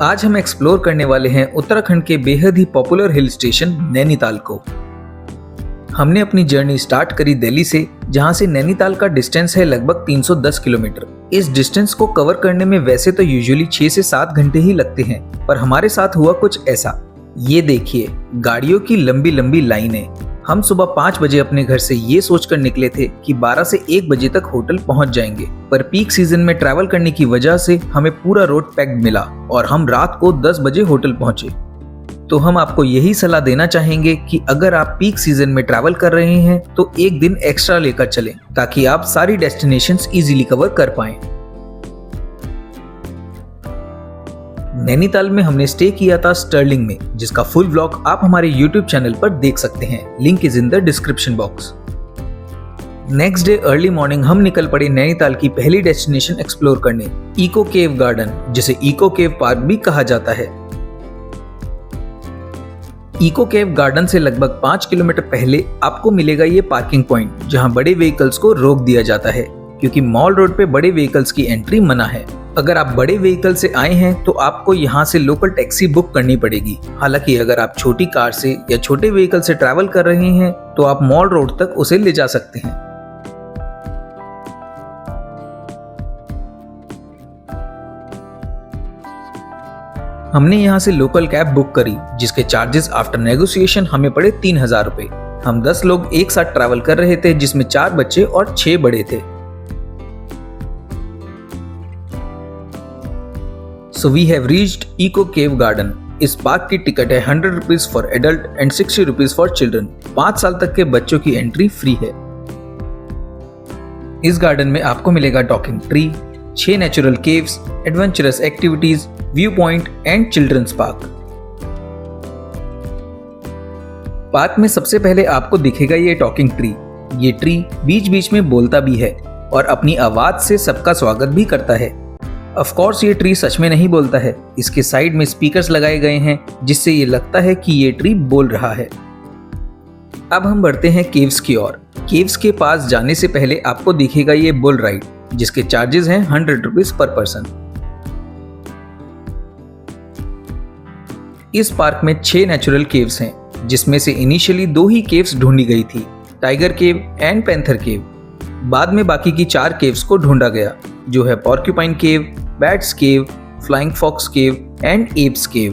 आज हम एक्सप्लोर करने वाले हैं उत्तराखंड के बेहद ही पॉपुलर हिल स्टेशन नैनीताल को। हमने अपनी जर्नी स्टार्ट करी दिल्ली से, जहां से नैनीताल का डिस्टेंस है लगभग 310 किलोमीटर। इस डिस्टेंस को कवर करने में वैसे तो यूजुअली 6 से 7 घंटे ही लगते हैं, पर हमारे साथ हुआ कुछ ऐसा। ये देखिए, गाड़ियों की लंबी लंबी लाइनें। हम सुबह 5 बजे अपने घर से ये सोचकर निकले थे कि 12 से 1 बजे तक होटल पहुंच जाएंगे, पर पीक सीजन में ट्रैवल करने की वजह से हमें पूरा रोड पैक्ड मिला और हम रात को 10 बजे होटल पहुंचे। तो हम आपको यही सलाह देना चाहेंगे कि अगर आप पीक सीजन में ट्रैवल कर रहे हैं तो एक दिन एक्स्ट्रा लेकर चलें, ताकि आप सारी डेस्टिनेशंस इजीली कवर कर पाएं। नैनीताल में हमने स्टे किया था स्टर्लिंग में, जिसका फुल व्लॉग आप हमारे YouTube चैनल पर देख सकते हैं। Link is in the description box. Next day early morning हम निकल पड़े नैनीताल की पहली डेस्टिनेशन एक्सप्लोर करने, इको केव गार्डन, जिसे इको केव पार्क भी कहा जाता है। इको केव गार्डन से लगभग 5 किलोमीटर पहले आपको मिलेगा ये पार्किंग पॉइंट, जहां बड़े व्हीकल्स को रोक दिया जाता है, क्योंकि मॉल रोड पे बड़े व्हीकल्स की एंट्री मना है। अगर आप बड़े व्हीकल से आए हैं तो आपको यहाँ से लोकल टैक्सी बुक करनी पड़ेगी। हालांकि अगर आप छोटी कार से या छोटे व्हीकल से ट्रैवल कर रहे हैं तो आप मॉल रोड तक उसे ले जा सकते हैं। हमने यहाँ से लोकल कैब बुक करी, जिसके चार्जेस आफ्टर नेगोशिएशन हमें पड़े 3000 रुपए। हम 10 लोग एक साथ ट्रैवल कर रहे थे, जिसमें 4 बच्चे और 6 बड़े थे। So we have reached Eco Cave Garden. इस पार्क की टिकट है 100 rupees for adult and 60 rupees for children. 5 साल तक के बच्चों की एंट्री फ्री है। इस गार्डन में आपको मिलेगा talking tree, 6 natural caves, adventurous activities, view point and children's park. Park में सबसे पहले आपको दिखेगा ये टॉकिंग ट्री। ये ट्री बीच बीच में बोलता भी है और अपनी आवाज से सबका स्वागत भी करता है। ऑफ कोर्स ये ट्री सच में नहीं बोलता है, इसके साइड में स्पीकर्स लगाए गए हैं, जिससे ये लगता है कि ये ट्री बोल रहा है। अब हम बढ़ते हैं केव्स की ओर। केव्स के पास जाने से पहले आपको दिखेगा ये बुल राइड, जिसके चार्जेस हैं 100 रुपीज पर पर्सन। इस पार्क में 6 नेचुरल केव्स हैं, जिसमें से इनिशियली 2 ही केव्स ढूंढी गई थी, टाइगर केव एंड पैंथर केव। बाद में बाकी की 4 केव्स को ढूंढा गया, जो है porcupine cave, bats cave, flying fox cave and apes cave.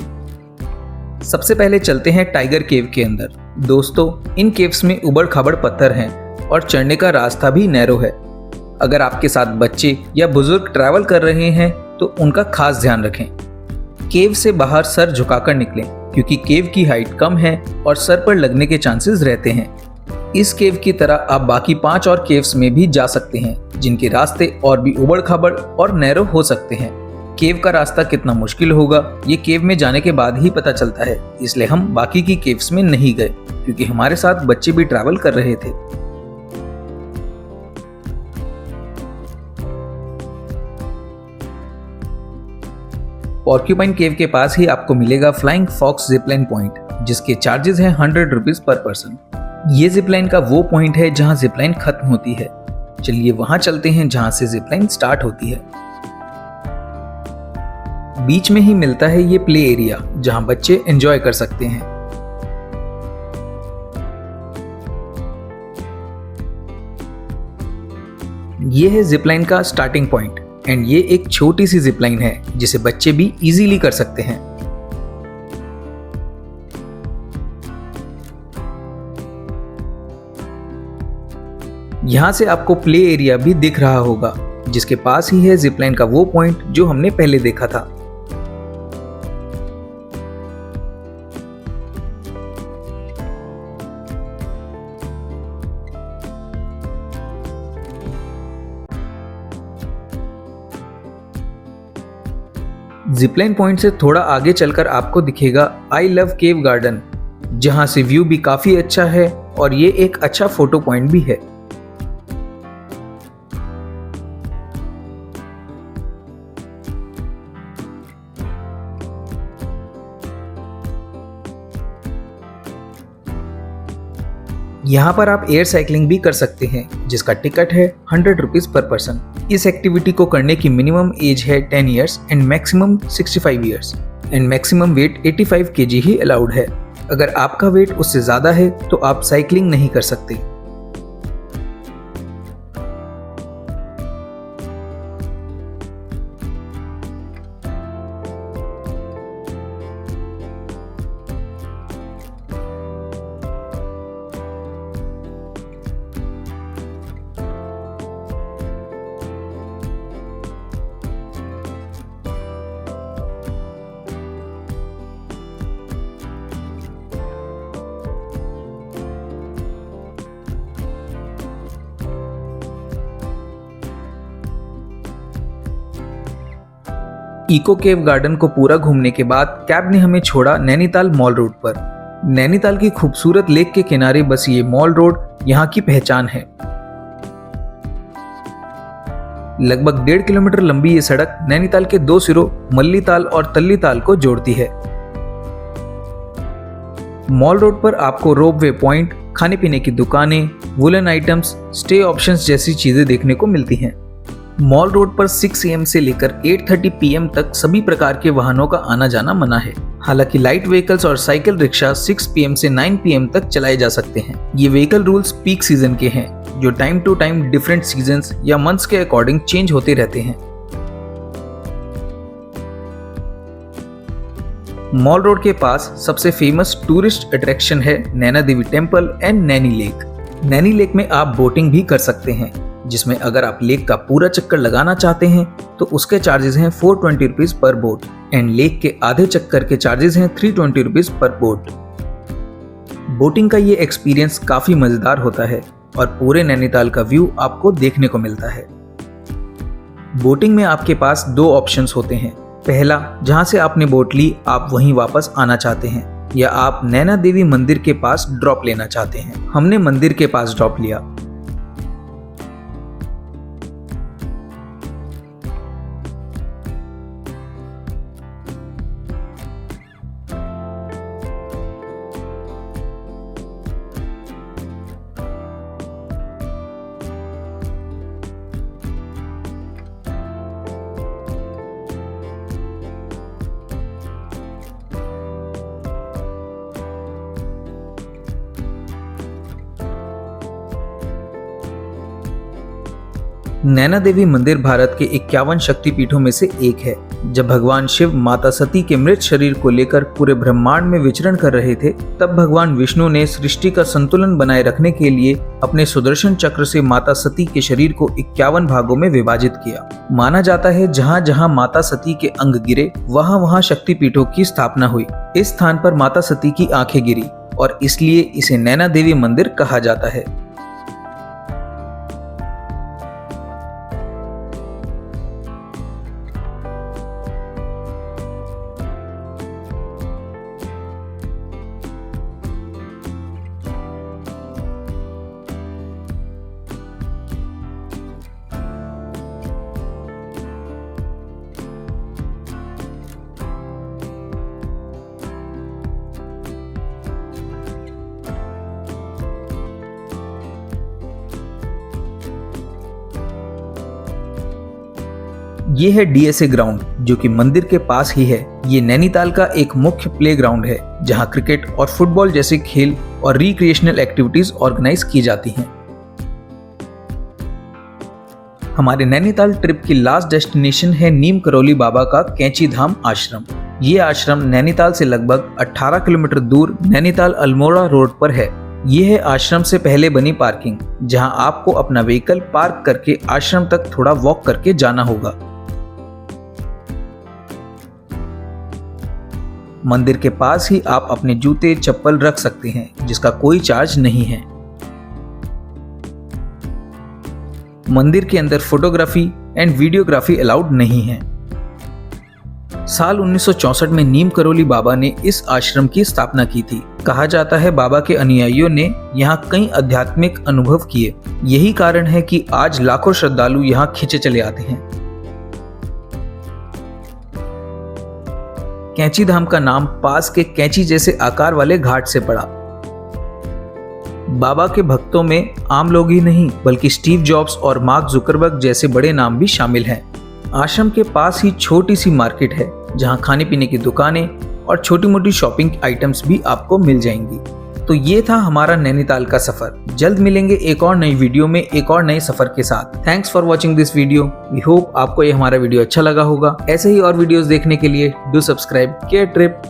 सबसे पहले चलते हैं टाइगर केव के अंदर। दोस्तों, इन केव्स में उबड़ खाबड़ पत्थर हैं और चढ़ने का रास्ता भी नैरो है। अगर आपके साथ बच्चे या बुजुर्ग ट्रैवल कर रहे हैं तो उनका खास ध्यान रखें। केव से बाहर सर झुकाकर निकलें, क्योंकि केव की हाइट कम है और सर पर लगने के चांसेस रहते हैं। इस केव की तरह आप बाकी 5 और केव्स में भी जा सकते हैं, जिनके रास्ते और भी उबड़ खाबड़ और नैरो हो सकते हैं। केव का रास्ता कितना मुश्किल होगा ये केव में जाने के बाद ही पता चलता है, इसलिए हम बाकी की केव्स में नहीं गए, क्योंकि हमारे साथ बच्चे भी ट्रैवल कर रहे थे। पॉर्क्यूपाइन केव के पास ही आपको मिलेगा फ्लाइंग फॉक्स जिपलाइन पॉइंट, जिसके चार्जेस हैं 100 रुपीज पर पर्सन। ये जिपलाइन का वो पॉइंट है जहां जिपलाइन खत्म होती है। चलिए वहां चलते हैं जहां से जिपलाइन स्टार्ट होती है। बीच में ही मिलता है ये प्ले एरिया, जहां बच्चे एंजॉय कर सकते हैं। ये है जिपलाइन का स्टार्टिंग पॉइंट एंड ये एक छोटी सी जिपलाइन है, जिसे बच्चे भी इजीली कर सकते हैं। यहाँ से आपको प्ले एरिया भी दिख रहा होगा, जिसके पास ही है जिपलाइन का वो पॉइंट जो हमने पहले देखा था। जिपलाइन पॉइंट से थोड़ा आगे चलकर आपको दिखेगा आई लव केव गार्डन, जहां से व्यू भी काफी अच्छा है और ये एक अच्छा फोटो पॉइंट भी है। यहाँ पर आप एयर साइकिलिंग भी कर सकते हैं, जिसका टिकट है 100 रुपीज पर पर्सन। इस एक्टिविटी को करने की मिनिमम एज है 10 years and maximum 65 years. And maximum weight 85 kg he allowed है। अगर आपका वेट उससे ज़्यादा है तो आप साइकिलिंग नहीं कर सकते। इको केव गार्डन को पूरा घूमने के बाद कैब ने हमें छोड़ा नैनीताल मॉल रोड पर। नैनीताल की खूबसूरत लेक के किनारे बस ये मॉल रोड यहाँ की पहचान है। लगभग 1.5 किलोमीटर लंबी ये सड़क नैनीताल के दो सिरों मल्लीताल और तल्लीताल को जोड़ती है। मॉल रोड पर आपको रोपवे पॉइंट, खाने पीने की दुकानें, वुलन आइटम्स, स्टे ऑप्शंस जैसी चीजें देखने को मिलती हैं। मॉल रोड पर 6 AM से लेकर 8:30 PM तक सभी प्रकार के वाहनों का आना जाना मना है। हालांकि लाइट व्हीकल्स और साइकिल रिक्शा 6 PM से 9 PM तक चलाए जा सकते हैं। ये व्हीकल रूल्स पीक सीजन के हैं, जो time to time different seasons या मंथ्स के अकॉर्डिंग चेंज होते रहते हैं। मॉल रोड के पास सबसे फेमस टूरिस्ट अट्रैक्शन है Naina Devi temple and Naini lake. Naini lake में आप बोटिंग भी कर सकते हैं, जिसमें अगर आप लेक का पूरा चक्कर लगाना चाहते हैं तो उसके चार्जेस हैं 420 rupees per boat and lake के आधे चक्कर के चार्जेस हैं 320 रुपीज पर बोट। बोटिंग का ये एक्सपीरियंस काफी मजेदार होता है और पूरे नैनीताल का व्यू आपको देखने को मिलता है। बोटिंग में आपके पास 2 ऑप्शंस होते हैं। पहला, जहां से आपने बोट ली आप वहीं वापस आना चाहते हैं, या आप नैना देवी मंदिर के पास ड्रॉप लेना चाहते हैं। हमने मंदिर के पास ड्रॉप लिया। नैना देवी मंदिर भारत के 51 शक्तिपीठों में से एक है। जब भगवान शिव माता सती के मृत शरीर को लेकर पूरे ब्रह्मांड में विचरण कर रहे थे, तब भगवान विष्णु ने सृष्टि का संतुलन बनाए रखने के लिए अपने सुदर्शन चक्र से माता सती के शरीर को 51 भागों में विभाजित किया। माना जाता है जहाँ जहाँ माता सती के अंग गिरे वहाँ वहाँ शक्तिपीठों की स्थापना हुई। इस स्थान पर माता सती की आंखें गिरी और इसलिए इसे नैना देवी मंदिर कहा जाता है। ये है DSA ग्राउंड, जो कि मंदिर के पास ही है। ये नैनीताल का एक मुख्य प्ले ग्राउंड है जहां क्रिकेट और फुटबॉल जैसे खेल और रिक्रिएशनल एक्टिविटीज ऑर्गेनाइज की जाती हैं। हमारे नैनीताल ट्रिप की लास्ट डेस्टिनेशन है नीम करौली बाबा का कैंची धाम आश्रम। ये आश्रम नैनीताल से लगभग 18 किलोमीटर दूर नैनीताल अल्मोड़ा रोड पर है। ये है आश्रम से पहले बनी पार्किंग, जहां आपको अपना व्हीकल पार्क करके आश्रम तक थोड़ा वॉक करके जाना होगा। मंदिर के पास ही आप अपने जूते चप्पल रख सकते हैं, जिसका कोई चार्ज नहीं है। मंदिर के अंदर फोटोग्राफी एंड वीडियोग्राफी अलाउड नहीं है। साल 1964 में नीम करौली बाबा ने इस आश्रम की स्थापना की थी। कहा जाता है बाबा के अनुयायियों ने यहाँ कई आध्यात्मिक अनुभव किए। यही कारण है कि आज लाखों श्रद्धालु यहाँ खिंचे चले आते हैं। कैंची धाम का नाम पास के कैंची जैसे आकार वाले घाट से पड़ा। बाबा के भक्तों में आम लोग ही नहीं बल्कि स्टीव जॉब्स और मार्क जुकरबर्ग जैसे बड़े नाम भी शामिल हैं। आश्रम के पास ही छोटी सी मार्केट है जहां खाने पीने की दुकानें और छोटी मोटी शॉपिंग आइटम्स भी आपको मिल जाएंगी। तो ये था हमारा नैनीताल का सफर। जल्द मिलेंगे एक और नई वीडियो में एक और नए सफर के साथ। Thanks for watching this video. We hope आपको ये हमारा वीडियो अच्छा लगा होगा। ऐसे ही और वीडियोस देखने के लिए डू सब्सक्राइब केयर ट्रिप।